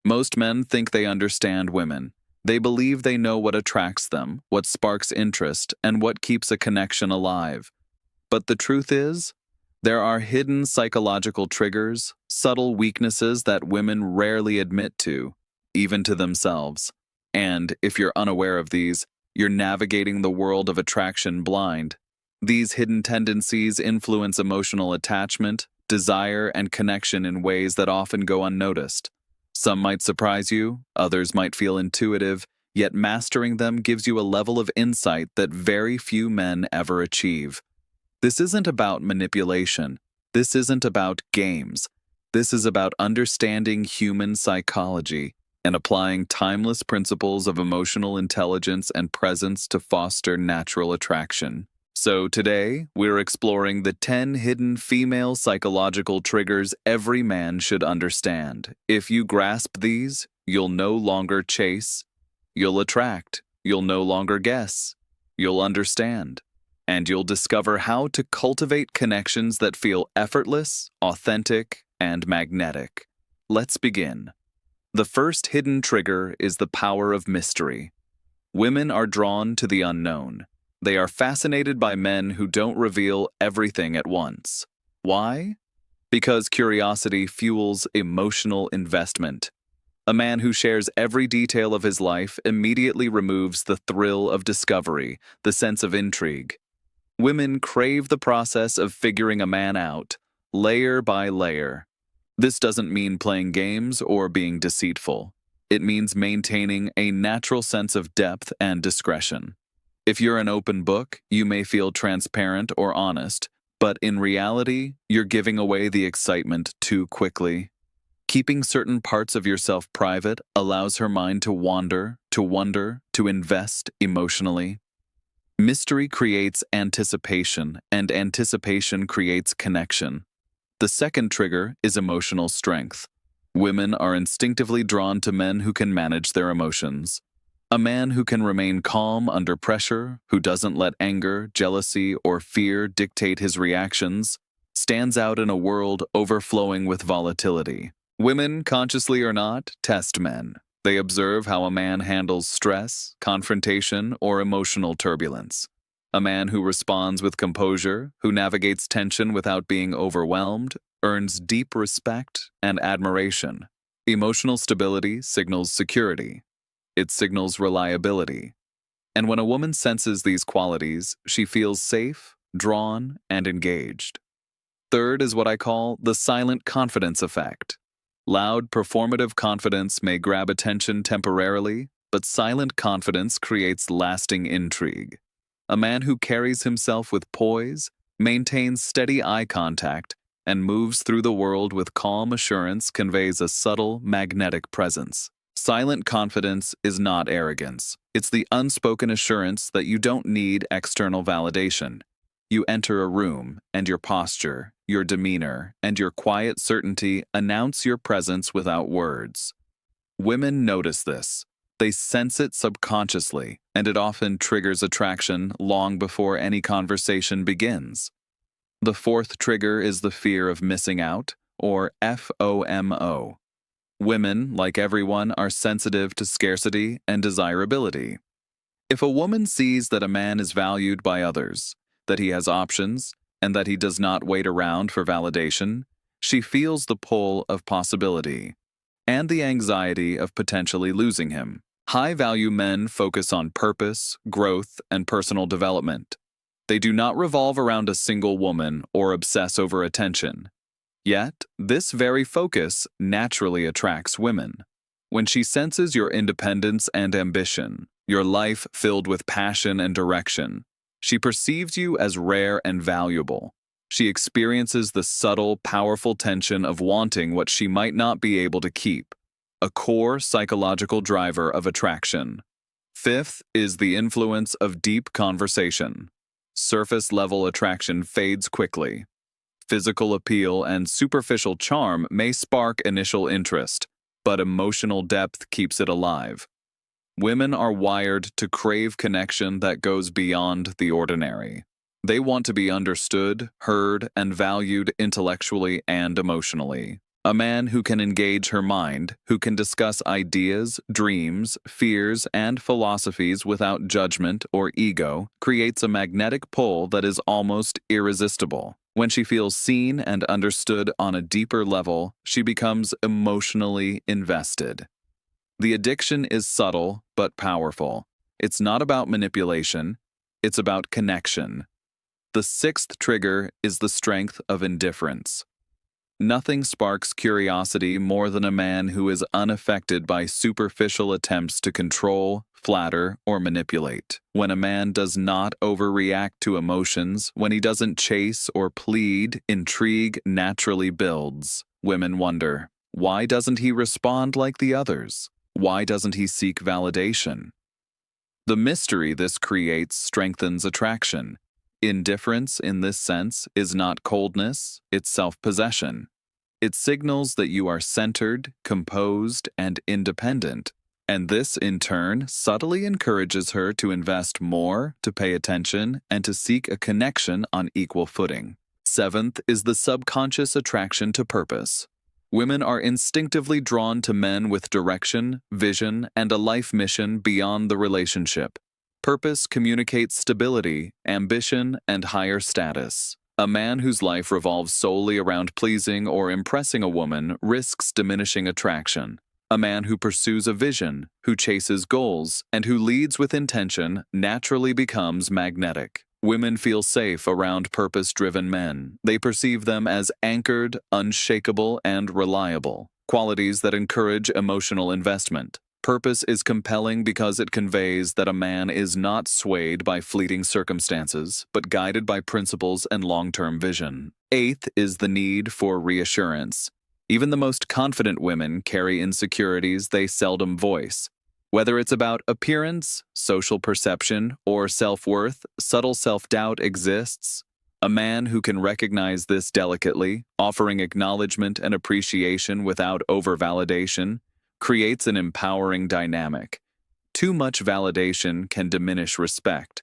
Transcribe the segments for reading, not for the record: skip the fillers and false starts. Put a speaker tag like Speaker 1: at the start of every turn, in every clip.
Speaker 1: Most men think they understand women. They believe they know what attracts them, what sparks interest, and what keeps a connection alive. But the truth is, there are hidden psychological triggers, subtle weaknesses that women rarely admit to, even to themselves. And if you're unaware of these, you're navigating the world of attraction blind. These hidden tendencies influence emotional attachment, desire, and connection in ways that often go unnoticed. Some might surprise you, others might feel intuitive, yet mastering them gives you a level of insight that very few men ever achieve. This isn't about manipulation. This isn't about games. This is about understanding human psychology and applying timeless principles of emotional intelligence and presence to foster natural attraction. So today, we're exploring the 10 hidden female psychological triggers every man should understand. If you grasp these, you'll no longer chase, you'll attract, you'll no longer guess, you'll understand, and you'll discover how to cultivate connections that feel effortless, authentic, and magnetic. Let's begin. The first hidden trigger is the power of mystery. Women are drawn to the unknown. They are fascinated by men who don't reveal everything at once. Why? Because curiosity fuels emotional investment. A man who shares every detail of his life immediately removes the thrill of discovery, the sense of intrigue. Women crave the process of figuring a man out, layer by layer. This doesn't mean playing games or being deceitful. It means maintaining a natural sense of depth and discretion. If you're an open book, you may feel transparent or honest, but in reality, you're giving away the excitement too quickly. Keeping certain parts of yourself private allows her mind to wander, to wonder, to invest emotionally. Mystery creates anticipation, and anticipation creates connection. The second trigger is emotional strength. Women are instinctively drawn to men who can manage their emotions. A man who can remain calm under pressure, who doesn't let anger, jealousy, or fear dictate his reactions, stands out in a world overflowing with volatility. Women, consciously or not, test men. They observe how a man handles stress, confrontation, or emotional turbulence. A man who responds with composure, who navigates tension without being overwhelmed, earns deep respect and admiration. Emotional stability signals security. It signals reliability. And when a woman senses these qualities, she feels safe, drawn, and engaged. Third is what I call the silent confidence effect. Loud, performative confidence may grab attention temporarily, but silent confidence creates lasting intrigue. A man who carries himself with poise, maintains steady eye contact, and moves through the world with calm assurance conveys a subtle, magnetic presence. Silent confidence is not arrogance. It's the unspoken assurance that you don't need external validation. You enter a room, and your posture, your demeanor, and your quiet certainty announce your presence without words. Women notice this. They sense it subconsciously, and it often triggers attraction long before any conversation begins. The fourth trigger is the fear of missing out, or FOMO. Women, like everyone, are sensitive to scarcity and desirability. If a woman sees that a man is valued by others, that he has options, and that he does not wait around for validation, she feels the pull of possibility and the anxiety of potentially losing him. High-value men focus on purpose, growth, and personal development. They do not revolve around a single woman or obsess over attention. Yet, this very focus naturally attracts women. When she senses your independence and ambition, your life filled with passion and direction, she perceives you as rare and valuable. She experiences the subtle, powerful tension of wanting what she might not be able to keep, a core psychological driver of attraction. Fifth is the influence of deep conversation. Surface-level attraction fades quickly. Physical appeal and superficial charm may spark initial interest, but emotional depth keeps it alive. Women are wired to crave connection that goes beyond the ordinary. They want to be understood, heard, and valued intellectually and emotionally. A man who can engage her mind, who can discuss ideas, dreams, fears, and philosophies without judgment or ego, creates a magnetic pull that is almost irresistible. When she feels seen and understood on a deeper level, she becomes emotionally invested. The addiction is subtle but powerful. It's not about manipulation, it's about connection. The sixth trigger is the strength of indifference. Nothing sparks curiosity more than a man who is unaffected by superficial attempts to control, flatter, or manipulate. When a man does not overreact to emotions, when he doesn't chase or plead, intrigue naturally builds. Women wonder, why doesn't he respond like the others? Why doesn't he seek validation? The mystery this creates strengthens attraction. Indifference, in this sense, is not coldness, it's self-possession. It signals that you are centered, composed, and independent, and this, in turn, subtly encourages her to invest more, to pay attention, and to seek a connection on equal footing. Seventh is the subconscious attraction to purpose. Women are instinctively drawn to men with direction, vision, and a life mission beyond the relationship. Purpose communicates stability, ambition, and higher status. A man whose life revolves solely around pleasing or impressing a woman risks diminishing attraction. A man who pursues a vision, who chases goals, and who leads with intention naturally becomes magnetic. Women feel safe around purpose-driven men. They perceive them as anchored, unshakable, and reliable, qualities that encourage emotional investment. Purpose is compelling because it conveys that a man is not swayed by fleeting circumstances, but guided by principles and long-term vision. Eighth is the need for reassurance. Even the most confident women carry insecurities they seldom voice. Whether it's about appearance, social perception, or self-worth, subtle self-doubt exists. A man who can recognize this delicately, offering acknowledgement and appreciation without over-validation, creates an empowering dynamic. Too much validation can diminish respect,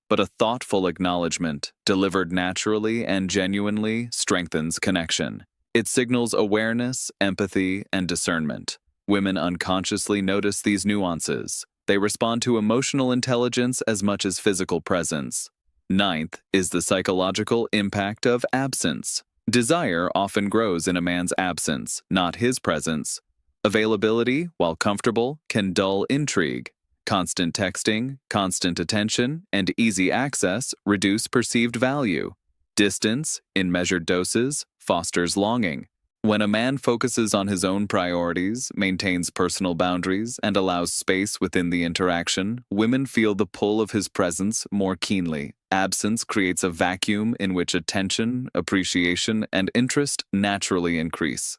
Speaker 1: but a thoughtful acknowledgement, delivered naturally and genuinely, strengthens connection. It signals awareness, empathy, and discernment. Women unconsciously notice these nuances. They respond to emotional intelligence as much as physical presence. Ninth is the psychological impact of absence. Desire often grows in a man's absence, not his presence. Availability, while comfortable, can dull intrigue. Constant texting, constant attention, and easy access reduce perceived value. Distance, in measured doses, fosters longing. When a man focuses on his own priorities, maintains personal boundaries, and allows space within the interaction, women feel the pull of his presence more keenly. Absence creates a vacuum in which attention, appreciation, and interest naturally increase.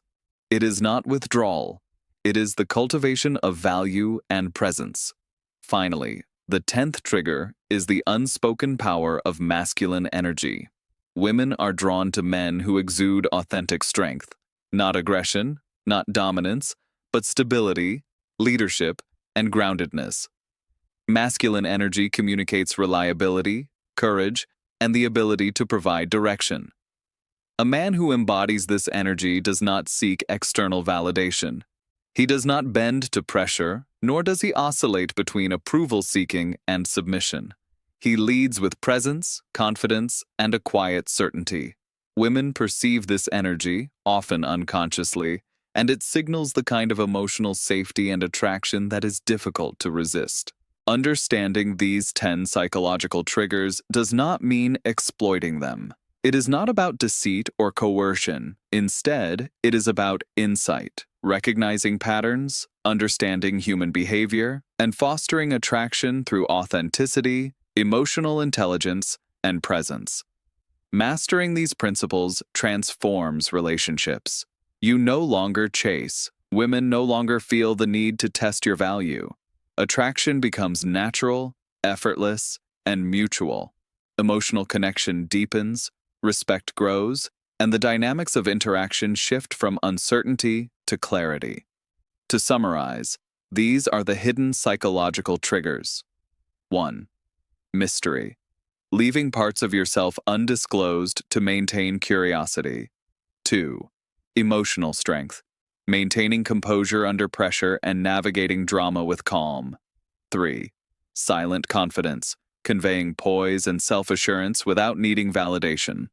Speaker 1: It is not withdrawal. It is the cultivation of value and presence. Finally, the 10th trigger is the unspoken power of masculine energy. Women are drawn to men who exude authentic strength. Not aggression, not dominance, but stability, leadership, and groundedness. Masculine energy communicates reliability, courage, and the ability to provide direction. A man who embodies this energy does not seek external validation. He does not bend to pressure, nor does he oscillate between approval-seeking and submission. He leads with presence, confidence, and a quiet certainty. Women perceive this energy, often unconsciously, and it signals the kind of emotional safety and attraction that is difficult to resist. Understanding these 10 psychological triggers does not mean exploiting them. It is not about deceit or coercion. Instead, it is about insight, recognizing patterns, understanding human behavior, and fostering attraction through authenticity, emotional intelligence, and presence. Mastering these principles transforms relationships. You no longer chase. Women no longer feel the need to test your value. Attraction becomes natural, effortless, and mutual. Emotional connection deepens, respect grows, and the dynamics of interaction shift from uncertainty to clarity. To summarize, these are the hidden psychological triggers. 1. Mystery. Leaving parts of yourself undisclosed to maintain curiosity. 2. Emotional strength, maintaining composure under pressure and navigating drama with calm. 3. Silent confidence, conveying poise and self-assurance without needing validation.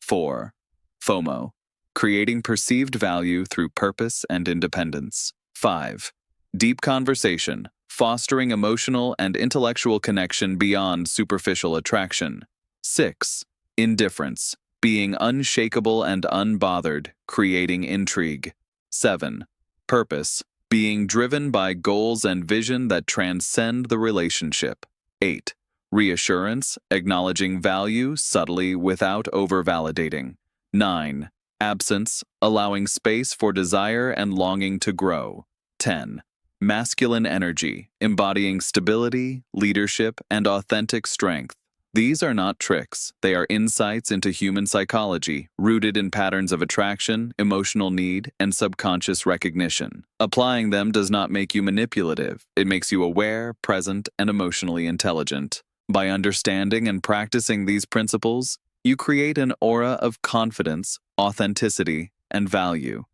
Speaker 1: 4. FOMO, creating perceived value through purpose and independence. 5. Deep conversation, fostering emotional and intellectual connection beyond superficial attraction. 6. Indifference, being unshakable and unbothered, creating intrigue. 7. Purpose, being driven by goals and vision that transcend the relationship. 8. Reassurance, acknowledging value subtly without over-validating. 9. Absence, allowing space for desire and longing to grow. 10. Masculine energy, embodying stability, leadership, and authentic strength. These are not tricks, they are insights into human psychology, rooted in patterns of attraction, emotional need, and subconscious recognition. Applying them does not make you manipulative, it makes you aware, present, and emotionally intelligent. By understanding and practicing these principles, you create an aura of confidence, authenticity, and value.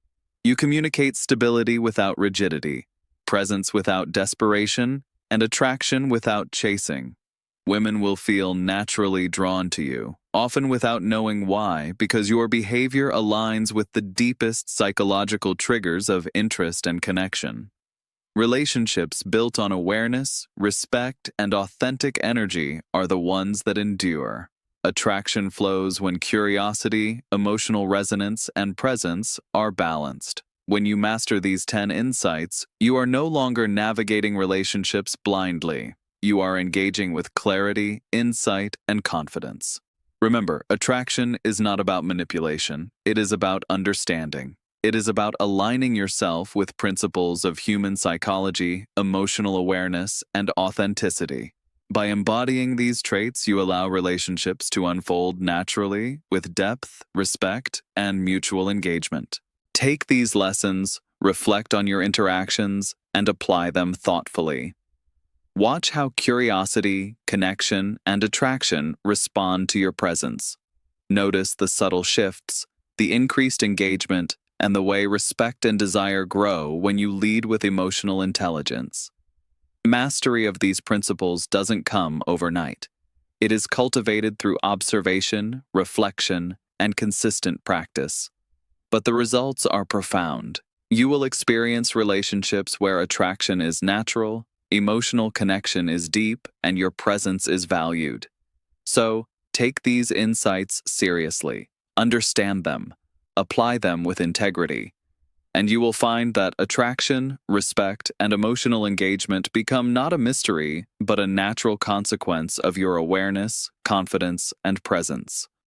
Speaker 1: You communicate stability without rigidity, presence without desperation, and attraction without chasing. Women will feel naturally drawn to you, often without knowing why, because your behavior aligns with the deepest psychological triggers of interest and connection. Relationships built on awareness, respect, and authentic energy are the ones that endure. Attraction flows when curiosity, emotional resonance, and presence are balanced. When you master these 10 insights, you are no longer navigating relationships blindly. You are engaging with clarity, insight, and confidence. Remember, attraction is not about manipulation. It is about understanding. It is about aligning yourself with principles of human psychology, emotional awareness, and authenticity. By embodying these traits, you allow relationships to unfold naturally with depth, respect, and mutual engagement. Take these lessons, reflect on your interactions, and apply them thoughtfully. Watch how curiosity, connection, and attraction respond to your presence. Notice the subtle shifts, the increased engagement, and the way respect and desire grow when you lead with emotional intelligence. Mastery of these principles doesn't come overnight. It is cultivated through observation, reflection, and consistent practice. But the results are profound. You will experience relationships where attraction is natural, emotional connection is deep, and your presence is valued. So, take these insights seriously, understand them, apply them with integrity, and you will find that attraction, respect, and emotional engagement become not a mystery, but a natural consequence of your awareness, confidence, and presence.